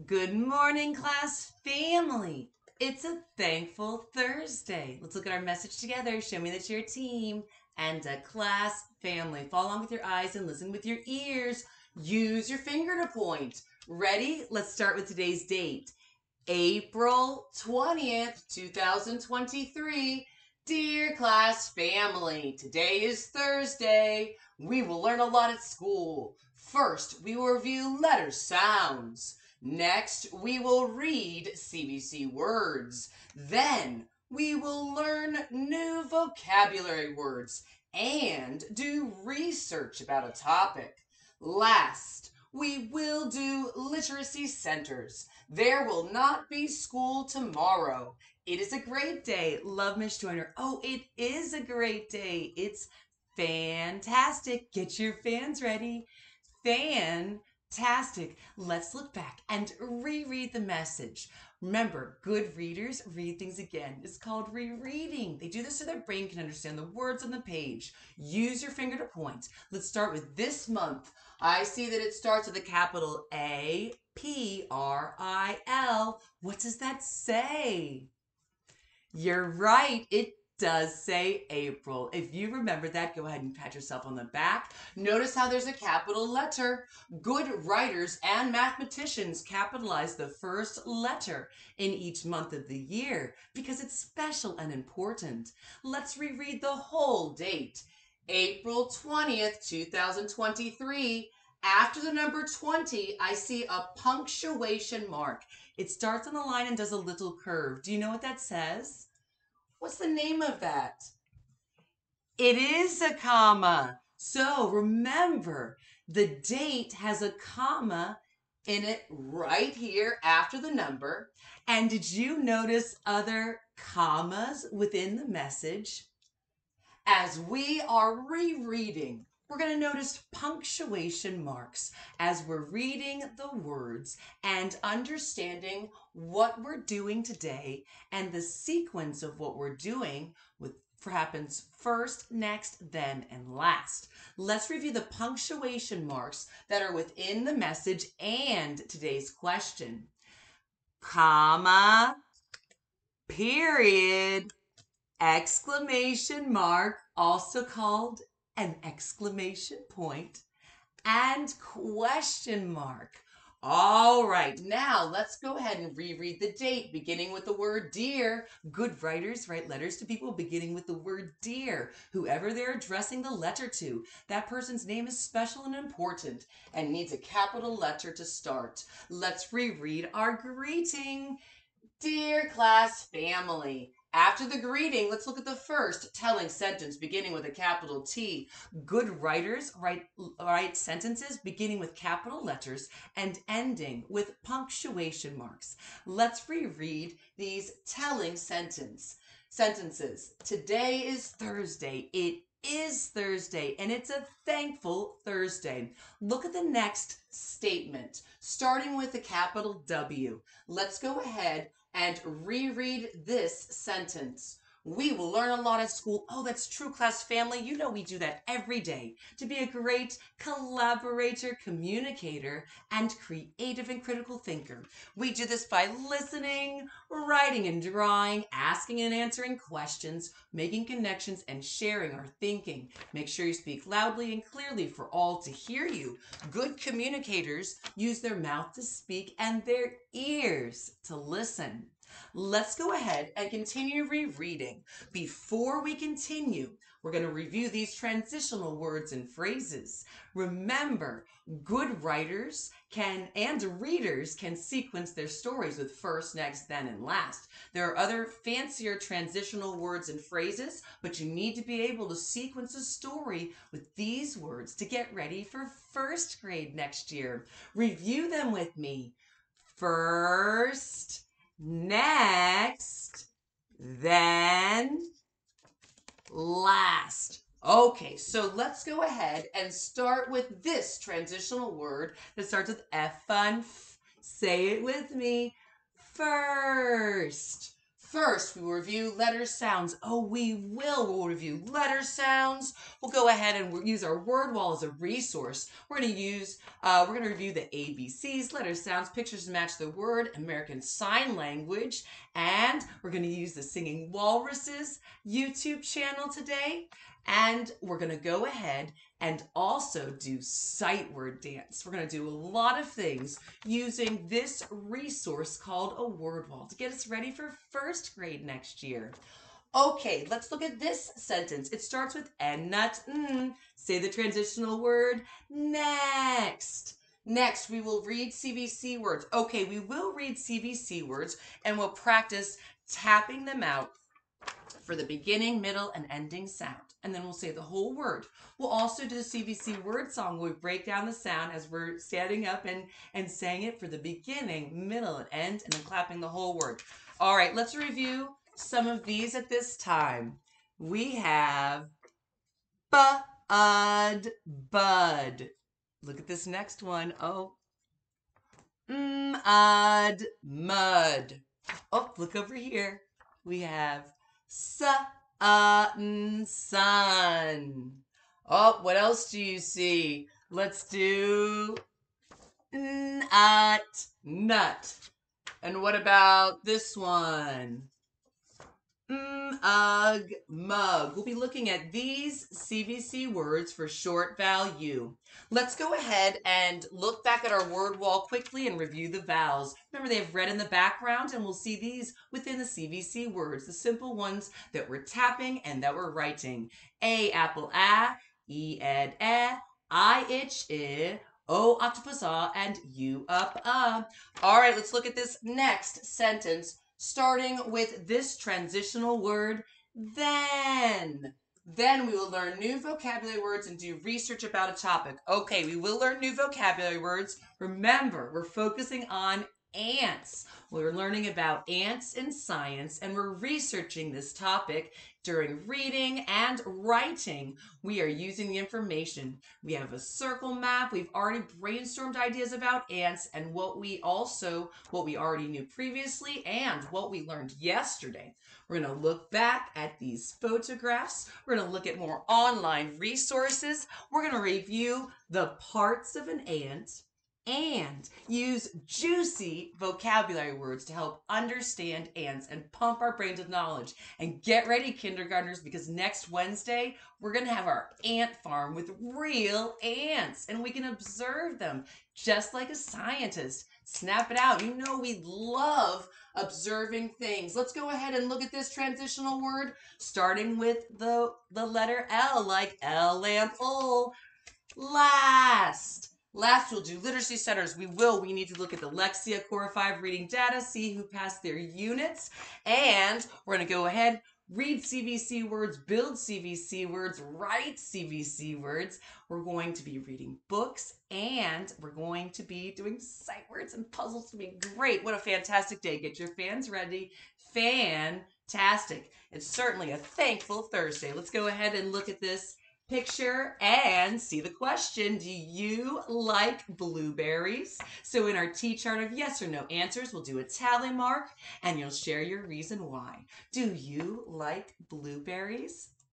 Good morning, class family. It's a thankful Thursday. Let's look at our message together. Show me that you're a team and a class family. Follow along with your eyes and listen with your ears. Use your finger to point. Ready? Let's start with today's date. April 20th, 2023. Dear class family, today is Thursday. We will learn a lot at school. First, we will review letter sounds. Next, we will read CBC words. Then, we will learn new vocabulary words and do research about a topic. Last, we will do literacy centers. There will not be school tomorrow. It is a great day. Love, Miss Joyner. Oh, it is a great day. It's fantastic. Get your fans ready. Fantastic. Let's look back and reread the message. Remember, good readers read things again. It's called rereading. They do this so their brain can understand the words on the page. Use your finger to point. Let's start with this month. I see that it starts with a capital APRIL. What does that say? You're right. It does say April. If you remember that, go ahead and pat yourself on the back. Notice how there's a capital letter. Good writers and mathematicians capitalize the first letter in each month of the year because it's special and important. Let's reread the whole date. April 20th, 2023. After the number 20, I see a punctuation mark. It starts on a line and does a little curve. Do you know what that says? What's the name of that? It is a comma. So remember, the date has a comma in it right here after the number. And did you notice other commas within the message? As we are rereading, we're going to notice punctuation marks as we're reading the words and understanding what we're doing today and the sequence of what we're doing with happens first, next, then, and last. Let's review the punctuation marks that are within the message and today's question. Comma, period, exclamation mark, also called an exclamation point, and question mark. All right, now let's go ahead and reread the date, beginning with the word dear. Good writers write letters to people beginning with the word dear. Whoever they're addressing the letter to, that person's name is special and important and needs a capital letter to start. Let's reread our greeting. Dear class family, after the greeting, let's look at the first telling sentence beginning with a capital T. Good writers write sentences beginning with capital letters and ending with punctuation marks. Let's reread these telling sentences. Today is Thursday. It is Thursday, and it's a thankful Thursday. Look at the next statement, starting with a capital W. Let's go ahead and reread this sentence. We will learn a lot at school. Oh, that's true, class family. You know we do that every day to be a great collaborator, communicator, and creative and critical thinker. We do this by listening, writing and drawing, asking and answering questions, making connections, and sharing our thinking. Make sure you speak loudly and clearly for all to hear you. Good communicators use their mouth to speak and their ears to listen. Let's go ahead and continue rereading. Before we continue, we're going to review these transitional words and phrases. Remember, good writers and readers can sequence their stories with first, next, then, and last. There are other fancier transitional words and phrases, but you need to be able to sequence a story with these words to get ready for first grade next year. Review them with me. First, next, then, last. Okay, so let's go ahead and start with this transitional word that starts with F and F. Say it with me. First. First, we will review letter sounds. Oh, we will. We'll review letter sounds. We'll go ahead and use our word wall as a resource. We're going to review the ABCs, letter sounds, pictures to match the word, American Sign Language, and we're going to use the Singing Walruses YouTube channel today. And we're going to go ahead and also do sight word dance. We're going to do a lot of things using this resource called a word wall to get us ready for first grade next year. Okay, let's look at this sentence. It starts with N, not N. Say the transitional word next. Next, we will read CVC words. Okay, we will read CVC words and we'll practice tapping them out for the beginning, middle, and ending sound. And then we'll say the whole word. We'll also do the CVC word song where we break down the sound as we're standing up and saying it for the beginning, middle, and end, and then clapping the whole word. All right, let's review some of these at this time. We have bud, bud. Look at this next one. Oh, mud, mud. Oh, look over here. We have sun, sun. Oh, what else do you see? Let's do nut, nut. And what about this one? Mug, mug. We'll be looking at these CVC words for short value. Let's go ahead and look back at our word wall quickly and review the vowels. Remember, they have red in the background, and we'll see these within the CVC words, the simple ones that we're tapping and that we're writing. A, apple, a, E, ed, I, itch, I, O, octopus, and U, up, All right, let's look at this next sentence, starting with this transitional word, then. Then we will learn new vocabulary words and do research about a topic. Okay, we will learn new vocabulary words. Remember, we're focusing on ants. We're learning about ants in science, and we're researching this topic during reading and writing. We are using the information. We have a circle map. We've already brainstormed ideas about ants and what we already knew previously and what we learned yesterday. We're going to look back at these photographs. We're going to look at more online resources. We're going to review the parts of an ant and use juicy vocabulary words to help understand ants and pump our brains with knowledge. And get ready, kindergartners, because next Wednesday, we're going to have our ant farm with real ants, and we can observe them just like a scientist. Snap it out. You know we love observing things. Let's go ahead and look at this transitional word, starting with the letter L, like L, lamp, full. Last. Last, we'll do literacy centers. We need to look at the Lexia Core 5 reading data, see who passed their units, and we're going to go ahead, read CVC words, build CVC words, write CVC words. We're going to be reading books, and we're going to be doing sight words and puzzles. To be great. What a fantastic day. Get your fans ready. Fantastic. It's certainly a thankful Thursday. Let's go ahead and look at this picture and see the question. Do you like blueberries? So in our T-chart of yes or no answers, we'll do a tally mark and you'll share your reason why. Do you like blueberries?